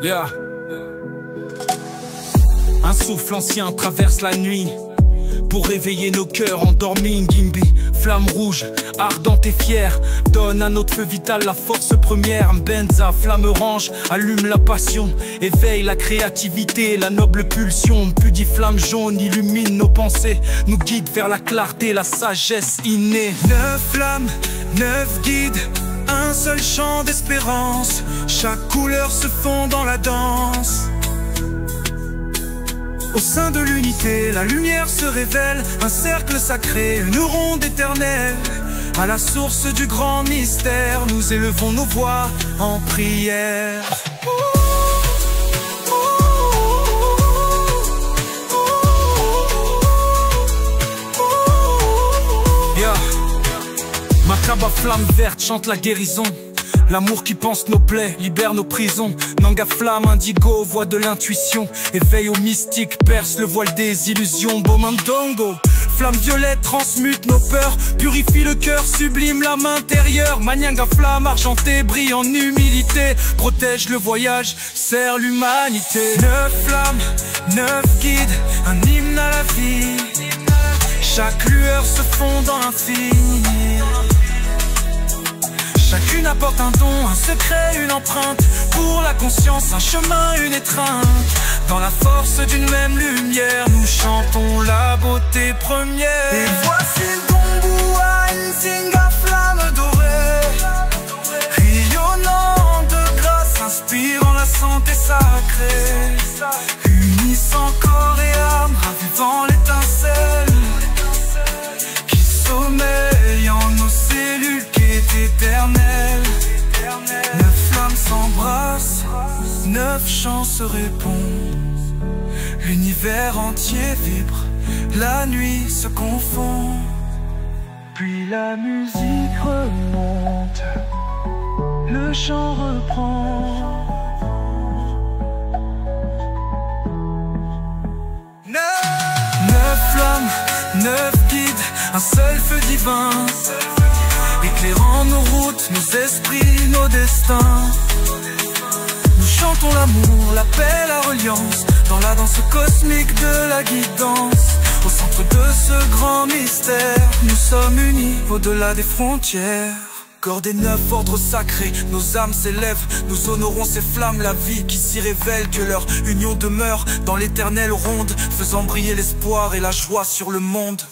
Yeah. Un souffle ancien traverse la nuit pour réveiller nos cœurs endormis. Ngimbi, flamme rouge, ardente et fière, donne à notre feu vital la force première. Mbenza, flamme orange, allume la passion, éveille la créativité, la noble pulsion. Pudi, flamme jaune, illumine nos pensées, nous guide vers la clarté, la sagesse innée. 9 flammes, 9 guides, un seul chant d'espérance. Chaque couleur se fond dans la danse. Au sein de l'unité, la lumière se révèle, un cercle sacré, une ronde éternelle. À la source du grand mystère, nous élevons nos voix en prière. Yeah. Makaba, flamme verte, chante la guérison. L'amour qui pense nos plaies, libère nos prisons. Nanga, flamme, indigo, voix de l'intuition. Éveille au mystique, perce le voile des illusions. Bomandongo, flamme violette, transmute nos peurs. Purifie le cœur, sublime l'âme intérieure. Manyanga, flamme argentée, brille en humilité. Protège le voyage, sert l'humanité. 9 flammes, 9 guides, un hymne à la vie. Chaque lueur se fond dans l'infini. Chacune apporte un don, un secret, une empreinte. Pour la conscience, un chemin, une étreinte. Dans la force d'une même lumière, nous chantons la beauté première. Et voici le Gombua, Nzinga, flamme dorée, rayonnant de grâce, inspirant la santé sacrée. Unissant corps et âme, ravivant l'étincelle qui sommeille en nos cellules, qui est éternelle. 9 flammes s'embrassent, 9 chants se répondent. L'univers entier vibre, la nuit se confond. Puis la musique remonte, le chant reprend. 9 flammes, 9 guides, un seul feu divin, éclairant nos routes, nos esprits, nos destins. Nous chantons l'amour, la paix, la reliance, dans la danse cosmique de la guidance. Au centre de ce grand mystère, nous sommes unis au-delà des frontières. Corps des 9 ordres sacrés, nos âmes s'élèvent. Nous honorons ces flammes, la vie qui s'y révèle. Que leur union demeure dans l'éternelle ronde, faisant briller l'espoir et la joie sur le monde.